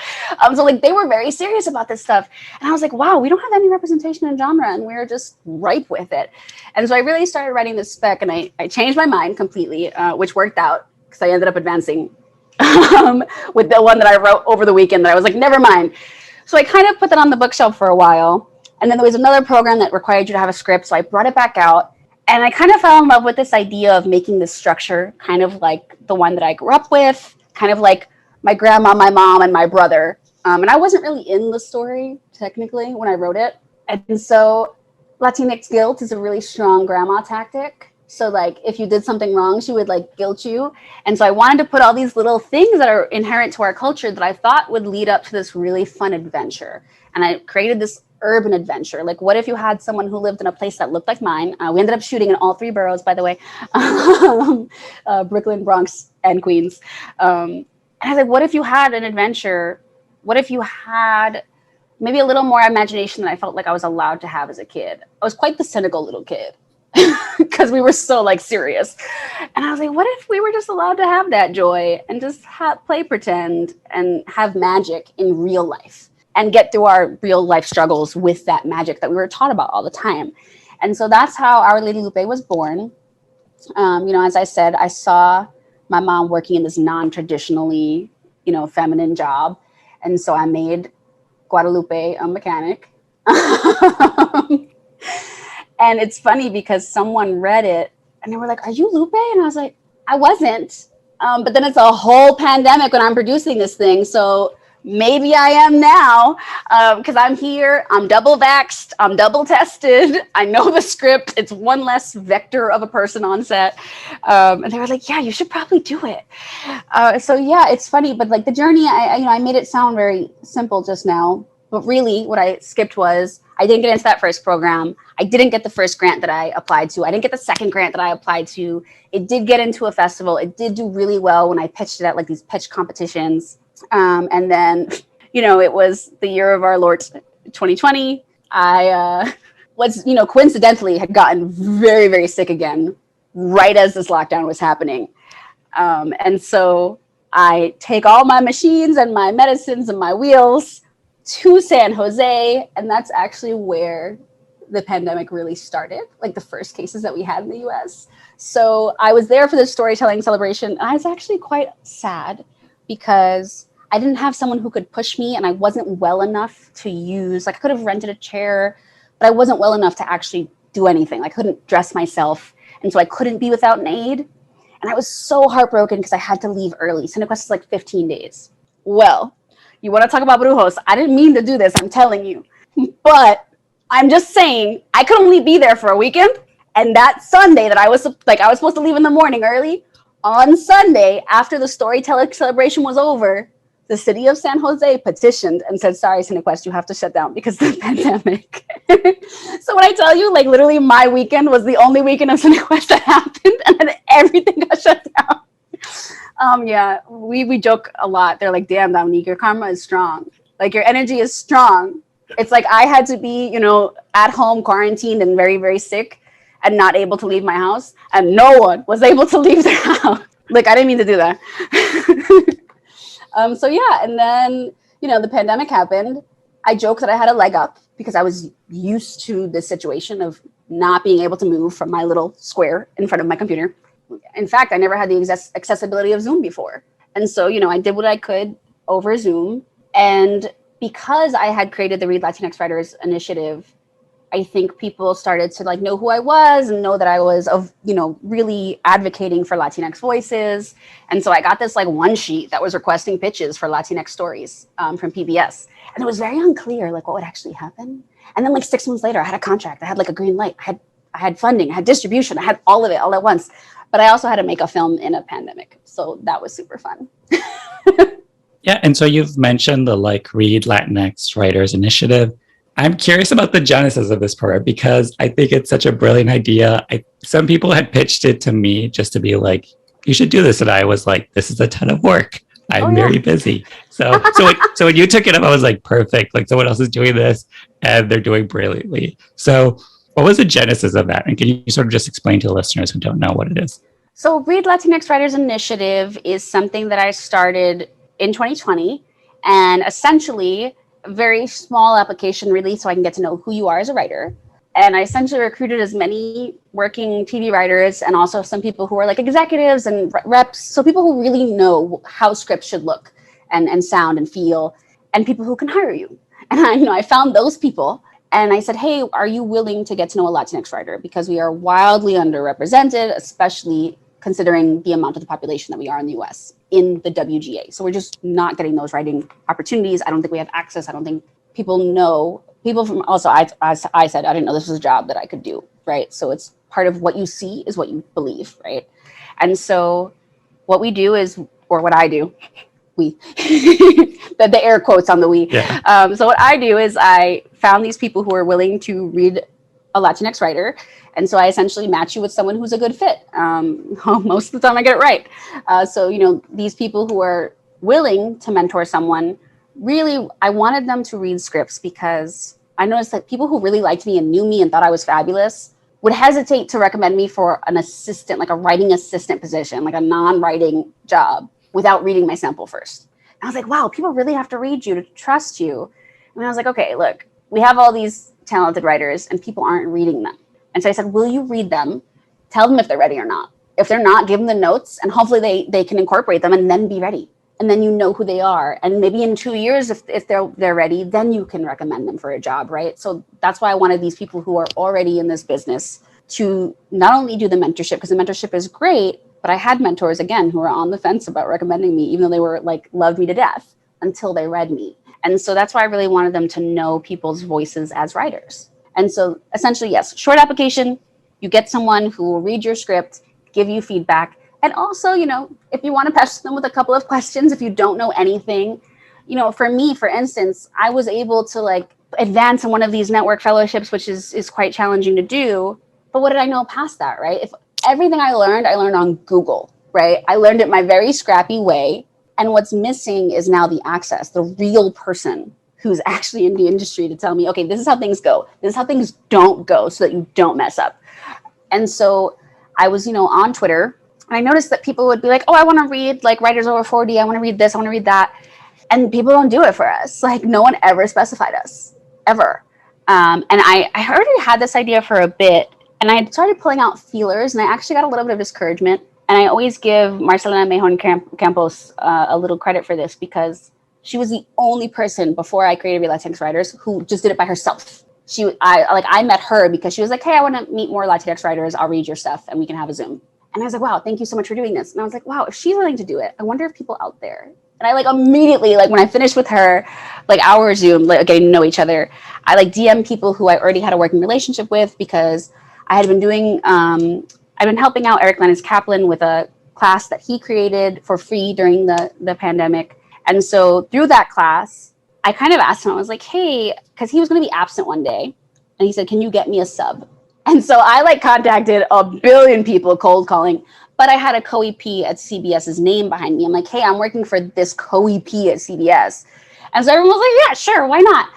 So like they were very serious about this stuff. And I was like, wow, we don't have any representation in genre and we're just ripe with it. And so I really started writing this spec and I changed my mind completely, which worked out because I ended up advancing with the one that I wrote over the weekend that I was like, never mind. So I kind of put that on the bookshelf for a while. And then there was another program that required you to have a script. So I brought it back out. And I kind of fell in love with this idea of making this structure kind of like the one that I grew up with, kind of like my grandma, my mom, and my brother. And I wasn't really in the story, technically, when I wrote it. And so Latinx guilt is a really strong grandma tactic. So like if you did something wrong, she would like guilt you. And so I wanted to put all these little things that are inherent to our culture that I thought would lead up to this really fun adventure. And I created this urban adventure. Like, what if you had someone who lived in a place that looked like mine? We ended up shooting in all 3 boroughs, by the way, Brooklyn, Bronx, and Queens. And I was like, what if you had an adventure? What if you had maybe a little more imagination than I felt like I was allowed to have as a kid? I was quite the cynical little kid because we were so like serious. And I was like, what if we were just allowed to have that joy and just play pretend and have magic in real life? And get through our real life struggles with that magic that we were taught about all the time. And so that's how Our Lady Lupe was born. As I said, I saw my mom working in this non-traditionally, feminine job. And so I made Guadalupe a mechanic. And it's funny because someone read it and they were like, are you Lupe? And I was like, I wasn't. But then it's a whole pandemic when I'm producing this thing. So maybe I am now, because I'm here, I'm double vaxxed, I'm double tested, I know the script, it's one less vector of a person on set. And they were like, yeah, you should probably do it. So yeah, it's funny, but like the journey, I made it sound very simple just now, but really what I skipped was I didn't get into that first program. I didn't get the first grant that I applied to. I didn't get the second grant that I applied to. It did get into a festival. It did do really well when I pitched it at like these pitch competitions. And then, it was the year of our Lord 2020. I was, coincidentally had gotten very, very sick again right as this lockdown was happening. And so I take all my machines and my medicines and my wheels to San Jose. And that's actually where the pandemic really started, like the first cases that we had in the US. So I was there for the storytelling celebration. And I was actually quite sad because I didn't have someone who could push me, and I wasn't well enough to use, like I could have rented a chair, but I wasn't well enough to actually do anything. I couldn't dress myself. And so I couldn't be without an aide. And I was so heartbroken because I had to leave early. Cinequest is like 15 days. Well, you want to talk about brujos? I didn't mean to do this, I'm telling you. But I'm just saying, I could only be there for a weekend. And that Sunday that I was supposed to leave in the morning early, on Sunday, after the storytelling celebration was over, the city of San Jose petitioned and said, sorry, Cinequest, you have to shut down because of the pandemic. So when I tell you, like literally my weekend was the only weekend of Cinequest that happened, and then everything got shut down. Yeah, we joke a lot. They're like, damn, Dominique, your karma is strong. Like your energy is strong. It's like I had to be, at home quarantined and very, very sick and not able to leave my house. And no one was able to leave their house. Like, I didn't mean to do that. So yeah, and then, the pandemic happened. I joke that I had a leg up because I was used to this situation of not being able to move from my little square in front of my computer. In fact, I never had the accessibility of Zoom before. And so, I did what I could over Zoom. And because I had created the Read Latinx Writers Initiative, I think people started to like know who I was and know that I was really advocating for Latinx voices. And so I got this like one sheet that was requesting pitches for Latinx stories from PBS. And it was very unclear like what would actually happen. And then like 6 months later, I had a contract. I had like a green light. I had funding. I had distribution. I had all of it all at once. But I also had to make a film in a pandemic. So that was super fun. Yeah. And so you've mentioned the like Read Latinx Writers Initiative. I'm curious about the genesis of this program because I think it's such a brilliant idea. Some people had pitched it to me just to be like, you should do this. And I was like, this is a ton of work. I'm very busy. So when you took it up, I was like, perfect. Like someone else is doing this and they're doing brilliantly. So what was the genesis of that? And can you sort of just explain to the listeners who don't know what it is? So Read Latinx Writers Initiative is something that I started in 2020. And essentially, a very small application really so I can get to know who you are as a writer. And I essentially recruited as many working TV writers and also some people who are like executives and reps. So people who really know how scripts should look and sound and feel, and people who can hire you. And I found those people and I said, hey, are you willing to get to know a Latinx writer? Because we are wildly underrepresented, especially considering the amount of the population that we are in the US in the WGA. So we're just not getting those writing opportunities. I don't think we have access. I don't think people know. People from also, as I said, I didn't know this was a job that I could do, right? So it's part of what you see is what you believe, right? And so what we do is, or what I do, we, the air quotes on the we. Yeah. So what I do is I found these people who are willing to read a Latinx writer. And so I essentially match you with someone who's a good fit. Most of the time I get it right. So, these people who are willing to mentor someone, really, I wanted them to read scripts because I noticed that people who really liked me and knew me and thought I was fabulous would hesitate to recommend me for an assistant, like a writing assistant position, like a non-writing job without reading my sample first. And I was like, wow, people really have to read you to trust you. And I was like, okay, look, we have all these talented writers and people aren't reading them. And so I said, will you read them? Tell them if they're ready or not. If they're not, give them the notes and hopefully they can incorporate them and then be ready. And then you know who they are. And maybe in 2 years, if they're ready, then you can recommend them for a job, right? So that's why I wanted these people who are already in this business to not only do the mentorship, because the mentorship is great, but I had mentors, again, who were on the fence about recommending me, even though they were like, loved me to death. until they read me. And so that's why I really wanted them to know people's voices as writers. And so essentially, yes, short application, you get someone who will read your script, give you feedback. And also, if you want to pester them with a couple of questions, if you don't know anything, for me, for instance, I was able to like advance in one of these network fellowships, which is quite challenging to do. But what did I know past that, right? If everything I learned on Google, right? I learned it my very scrappy way. And what's missing is now the access, the real person who's actually in the industry to tell me, okay, this is how things go. This is how things don't go so that you don't mess up. And so I was, on Twitter, and I noticed that people would be like, oh, I want to read like writers over 40. I want to read this. I want to read that. And people don't do it for us. Like no one ever specified us, ever. And I already had this idea for a bit, and I started pulling out feelers, and I actually got a little bit of discouragement. And I always give Marcelina Mejon Campos a little credit for this, because she was the only person before I created LatinX Writers who just did it by herself. I met her because she was like, hey, I want to meet more Latinx writers. I'll read your stuff and we can have a Zoom. And I was like, wow, thank you so much for doing this. And I was like, wow, if she's willing to do it, I wonder if people out there. And I like immediately, like when I finished with her, like our Zoom, like getting to know each other, I like DM people who I already had a working relationship with, because I had been doing, I've been helping out Eric Lennis Kaplan with a class that he created for free during the pandemic. And so through that class, I kind of asked him, I was like, hey, because he was going to be absent one day. And he said, can you get me a sub? And so I like contacted a billion people cold calling, but I had a co-EP at CBS's name behind me. I'm like, hey, I'm working for this co-EP at CBS. And so everyone was like, yeah, sure, why not?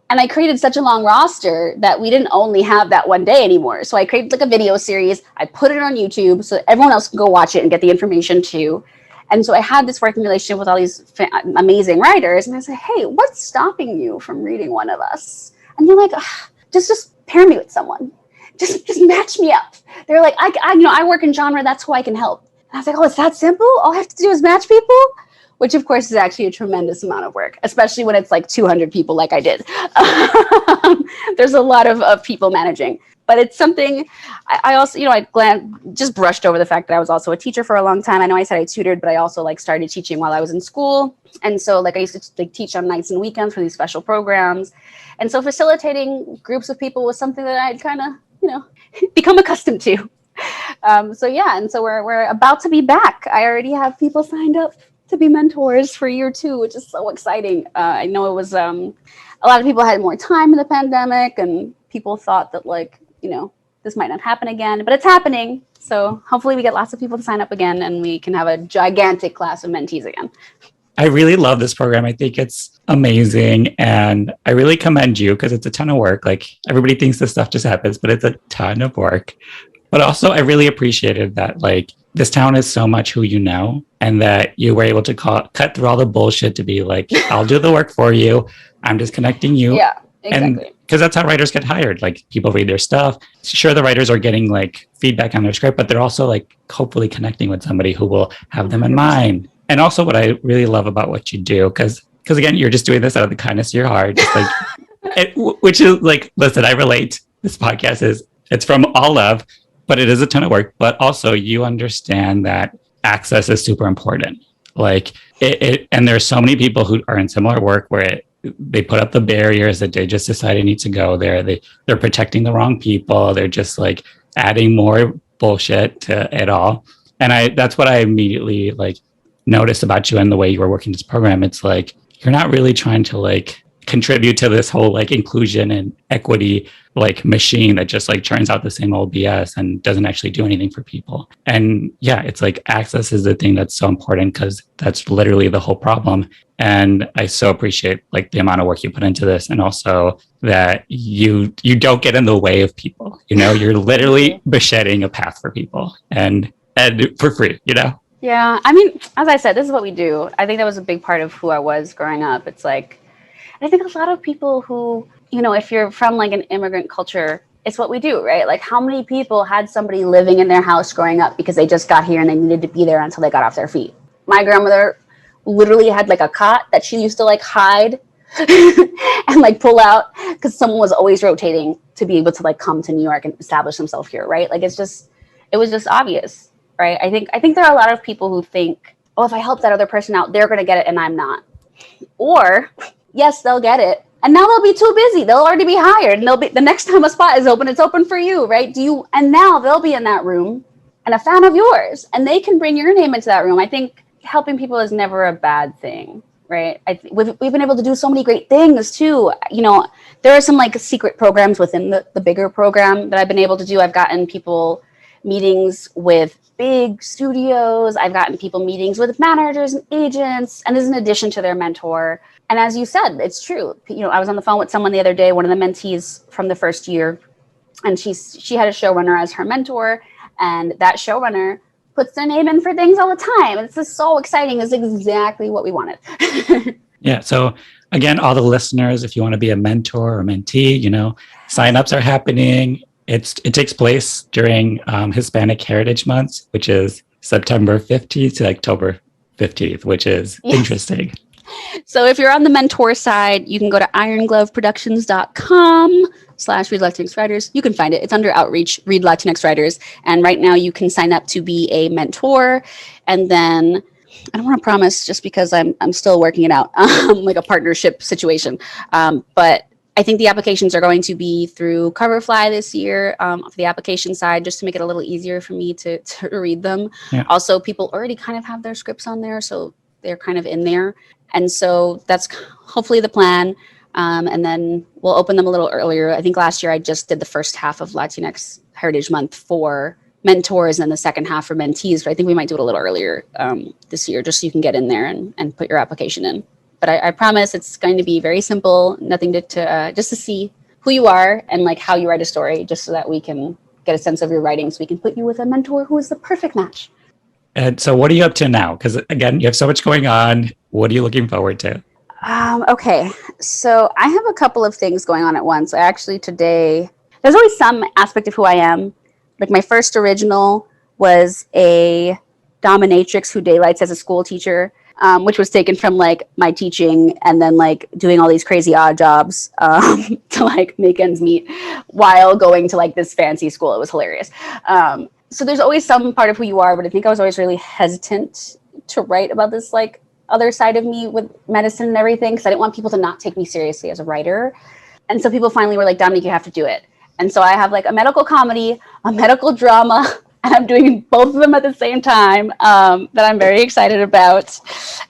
And I created such a long roster that we didn't only have that one day anymore. So I created like a video series. I put it on YouTube so that everyone else can go watch it and get the information too. And so I had this working relationship with all these amazing writers. And I said, hey, what's stopping you from reading one of us? And they're like, just pair me with someone. Just match me up. They're like, I work in genre. That's who I can help. And I was like, oh, it's that simple? All I have to do is match people? Which, of course, is actually a tremendous amount of work, especially when it's like 200 people like I did. There's a lot of people managing. But it's something I also, I just brushed over the fact that I was also a teacher for a long time. I know I said I tutored, but I also like started teaching while I was in school. And so like I used to like teach on nights and weekends for these special programs. And so facilitating groups of people was something that I'd kind of, become accustomed to. And so we're about to be back. I already have people signed up to be mentors for year 2, which is so exciting. I know it was, a lot of people had more time in the pandemic, and people thought that this might not happen again, but it's happening. So hopefully we get lots of people to sign up again, and we can have a gigantic class of mentees again. I really love this program. I think it's amazing. And I really commend you, because it's a ton of work. Like everybody thinks this stuff just happens, but it's a ton of work. But also I really appreciated that like this town is so much who you know, and that you were able to cut through all the bullshit to be like, I'll do the work for you. I'm just connecting you. Yeah, exactly. And because that's how writers get hired. Like people read their stuff. Sure, the writers are getting like feedback on their script, but they're also like hopefully connecting with somebody who will have them in mind. And also what I really love about what you do, because again, you're just doing this out of the kindness of your heart, just like, which is like, listen, I relate. This podcast it's from all love, but it is a ton of work. But also you understand that access is super important. Like and there's so many people who are in similar work where they put up the barriers that they just decide it needs to go there. They're protecting the wrong people. They're just like adding more bullshit to it all. And that's what I immediately like noticed about you and the way you were working this program. It's like you're not really trying to like contribute to this whole like inclusion and equity like machine that just like churns out the same old BS and doesn't actually do anything for people. And yeah, it's like access is the thing that's so important, because that's literally the whole problem. And I so appreciate like the amount of work you put into this, and also that you don't get in the way of people. You're literally beschetting a path for people and for free. Yeah, I mean, as I said, this is what we do. I think that was a big part of who I was growing up. It's like, I think a lot of people who, if you're from like an immigrant culture, it's what we do, right? Like how many people had somebody living in their house growing up because they just got here and they needed to be there until they got off their feet? My grandmother literally had like a cot that she used to like hide and like pull out because someone was always rotating to be able to like come to New York and establish themselves here, right? Like it was just obvious. Right. I think there are a lot of people who think, oh, if I help that other person out, they're going to get it and I'm not. Or yes, they'll get it. And now they'll be too busy. They'll already be hired, and they'll be the next time a spot is open, it's open for you, right? And now they'll be in that room and a fan of yours, and they can bring your name into that room. I think helping people is never a bad thing, right? We've been able to do so many great things too. There are some like secret programs within the bigger program that I've been able to do. I've gotten people meetings with big studios. I've gotten people meetings with managers and agents, and this is in addition to their mentor. And as you said, it's true. I was on the phone with someone the other day, one of the mentees from the first year, and she had a showrunner as her mentor, and that showrunner puts their name in for things all the time. It's just so exciting. It's exactly what we wanted. Yeah. So again, all the listeners, if you want to be a mentor or mentee, signups are happening. It takes place during Hispanic Heritage Month, which is September 15th to October 15th, which is interesting. So if you're on the mentor side, you can go to irongloveproductions.com/Read Latinx Writers. You can find it. It's under Outreach, Read Latinx Writers. And right now you can sign up to be a mentor. And then I don't want to promise just because I'm still working it out, like a partnership situation. But I think the applications are going to be through Coverfly this year for the application side, just to make it a little easier for me to read them. Yeah. Also, people already kind of have their scripts on there, so they're kind of in there. And so that's hopefully the plan. And then we'll open them a little earlier. I think last year I just did the first half of Latinx Heritage Month for mentors and the second half for mentees. But I think we might do it a little earlier this year, just so you can get in there and put your application in. But I promise it's going to be very simple, nothing to just to see who you are and like how you write a story, just so that we can get a sense of your writing, so we can put you with a mentor who is the perfect match. And so what are you up to now? Because again, you have so much going on. What are you looking forward to? Okay, so I have a couple of things going on at once. Today, there's always some aspect of who I am. Like my first original was a dominatrix who daylights as a school teacher, which was taken from like my teaching and then like doing all these crazy odd jobs to like make ends meet while going to like this fancy school. It was hilarious. So there's always some part of who you are, but I think I was always really hesitant to write about this like other side of me with medicine and everything, because I didn't want people to not take me seriously as a writer. And so people finally were like, Dominique, you have to do it. And so I have like a medical comedy, a medical drama, and I'm doing both of them at the same time that I'm very excited about.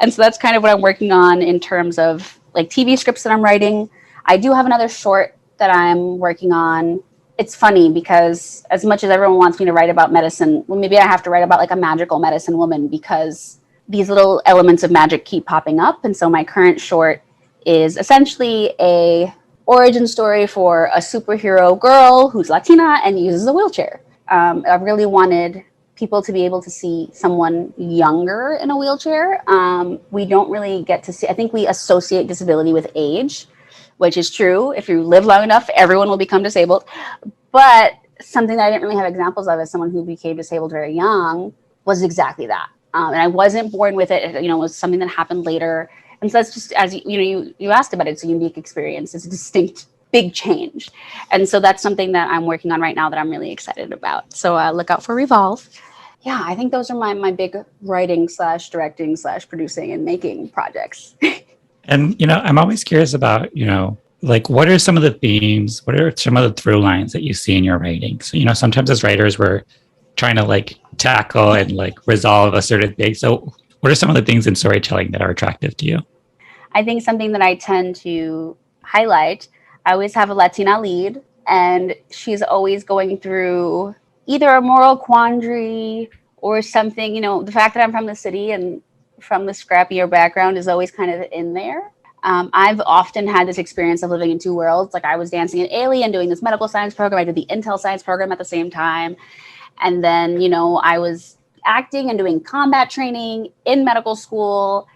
And so that's kind of what I'm working on in terms of like TV scripts that I'm writing. I do have another short that I'm working on. It's funny because as much as everyone wants me to write about medicine, well, maybe I have to write about like a magical medicine woman, because these little elements of magic keep popping up. And so my current short is essentially a origin story for a superhero girl who's Latina and uses a wheelchair. I really wanted people to be able to see someone younger in a wheelchair. We don't really get to see, I think we associate disability with age, which is true. If you live long enough, everyone will become disabled. But something that I didn't really have examples of as someone who became disabled very young was exactly that. And I wasn't born with it. It was something that happened later. And so that's just, as you asked about it, it's a unique experience. It's a distinct, big change. And so that's something that I'm working on right now that I'm really excited about. So look out for Revolve. Yeah, I think those are my big writing / directing / producing and making projects. And, I'm always curious about, like, what are some of the themes? What are some of the through lines that you see in your writing? So, sometimes as writers, we're trying to like tackle and like resolve a certain thing. So what are some of the things in storytelling that are attractive to you? I think something that I tend to highlight, I always have a Latina lead, and she's always going through either a moral quandary or something. The fact that I'm from the city and from the scrappier background is always kind of in there. I've often had this experience of living in two worlds. Like I was dancing in Alien, doing this medical science program. I did the Intel science program at the same time. And then, I was acting and doing combat training in medical school.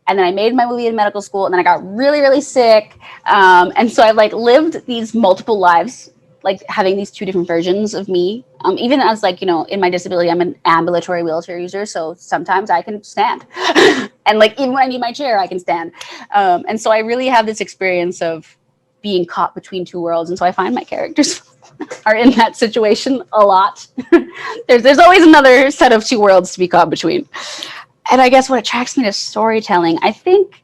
And then I made my movie in medical school. And then I got really, really sick. And so I've like lived these multiple lives, like having these two different versions of me. Even as like, in my disability, I'm an ambulatory wheelchair user. So sometimes I can stand. And like, even when I need my chair, I can stand. And so I really have this experience of being caught between two worlds. And so I find my characters are in that situation a lot. There's always another set of two worlds to be caught between. And I guess what attracts me to storytelling, I think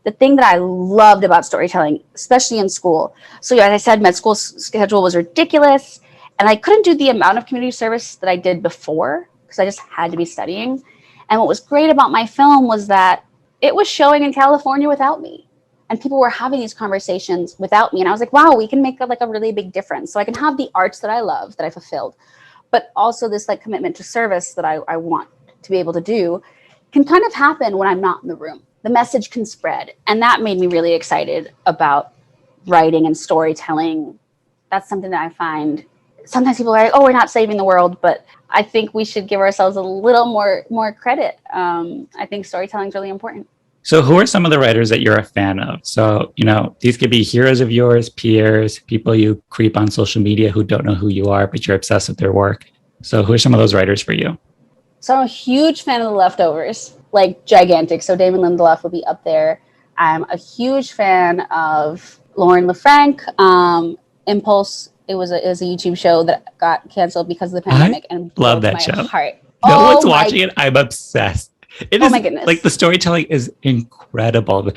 the thing that I loved about storytelling, especially in school. So as I said, med school schedule was ridiculous, and I couldn't do the amount of community service that I did before because I just had to be studying. And what was great about my film was that it was showing in California without me. And people were having these conversations without me. And I was like, wow, we can make a really big difference. So I can have the arts that I love, that I fulfilled, but also this like commitment to service that I want to be able to do can kind of happen when I'm not in the room. The message can spread. And that made me really excited about writing and storytelling. That's something that I find sometimes people are like, oh, we're not saving the world, but I think we should give ourselves a little more credit. I think storytelling is really important. So who are some of the writers that you're a fan of? So, these could be heroes of yours, peers, people you creep on social media who don't know who you are, but you're obsessed with their work. So who are some of those writers for you? So I'm a huge fan of The Leftovers, like gigantic. So Damon Lindelof would be up there. I'm a huge fan of Lauren LaFranc, Impulse. It was a YouTube show that got canceled because of the pandemic. And love that my show. Heart. No one's watching it. I'm obsessed. My goodness. Like the storytelling is incredible.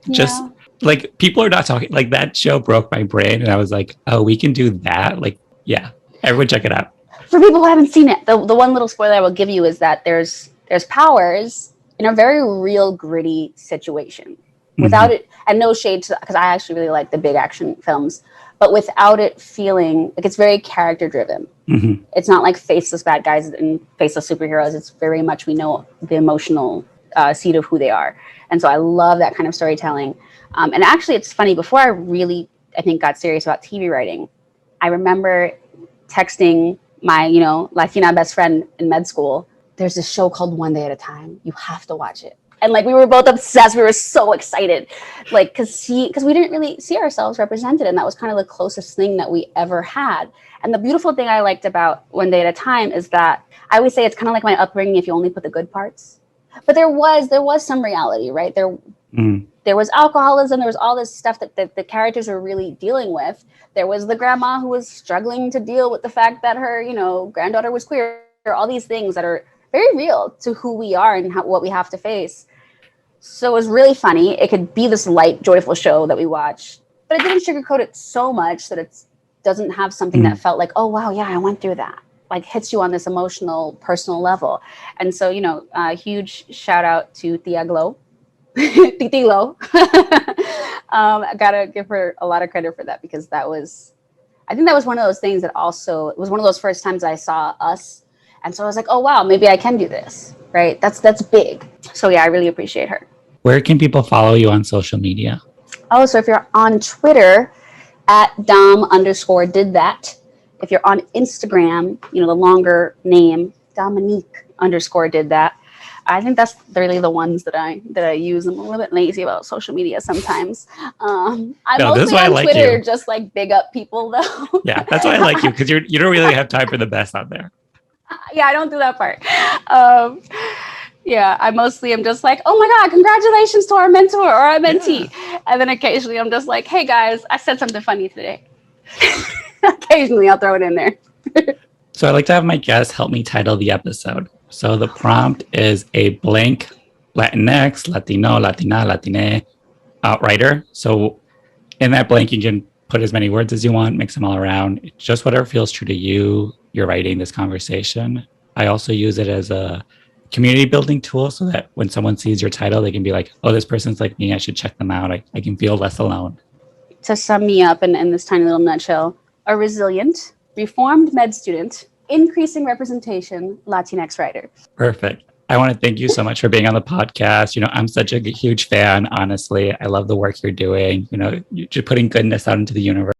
Just like people are not talking, like that show broke my brain. And I was like, oh, we can do that. Like, yeah, everyone check it out. For people who haven't seen it, the one little spoiler I will give you is that there's powers in a very real gritty situation. Without it, and no shade to, because I actually really like the big action films, but without it feeling like it's very character driven. It's not like faceless bad guys and faceless superheroes. It's very much, we know the emotional seed of who they are. And so I love that kind of storytelling. And actually it's funny, before I really, I think, got serious about TV writing, I remember texting my, Latina best friend in med school. There's this show called One Day at a Time. You have to watch it. And like, we were both obsessed. We were so excited, like, because we didn't really see ourselves represented. And that was kind of the closest thing that we ever had. And the beautiful thing I liked about One Day at a Time is that I always say it's kind of like my upbringing if you only put the good parts. But there was some reality, right? There was alcoholism. There was all this stuff that the characters were really dealing with. There was the grandma who was struggling to deal with the fact that her, granddaughter was queer. All these things that are very real to who we are and what we have to face. So it was really funny. It could be this light, joyful show that we watched, but it didn't sugarcoat it so much that it doesn't have something that felt like, oh, wow, yeah, I went through that. Like hits you on this emotional, personal level. And so, a huge shout out to Tia Glo. Titi Glo. I gotta give her a lot of credit for that, because I think that was one of those things that also, it was one of those first times I saw Us. And so I was like, oh, wow, maybe I can do this, right? That's big. So yeah, I really appreciate her. Where can people follow you on social media? Oh, so if you're on Twitter, at Dom_did_that. If you're on Instagram, the longer name, Dominique_did_that. I think that's really the ones that I use. I'm a little bit lazy about social media sometimes. I'm mostly on Twitter, just like big up people though. Yeah, that's why I like you, because you don't really have time for the best out there. Yeah, I don't do that part. Yeah, I mostly am just like, oh my God, congratulations to our mentor or our mentee. Yeah. And then occasionally I'm just like, hey guys, I said something funny today. Occasionally I'll throw it in there. So I like to have my guests help me title the episode. So the prompt is a blank Latinx, Latino, Latina, Latine writer. So in that blank, you can put as many words as you want, mix them all around. Just whatever feels true to you. You're writing this conversation. I also use it as a community building tool so that when someone sees your title, they can be like, oh, this person's like me. I should check them out. I can feel less alone. To sum me up in this tiny little nutshell, a resilient, reformed med student, increasing representation, Latinx writer. Perfect. I want to thank you so much for being on the podcast. I'm such a huge fan, honestly. I love the work you're doing. You're putting goodness out into the universe.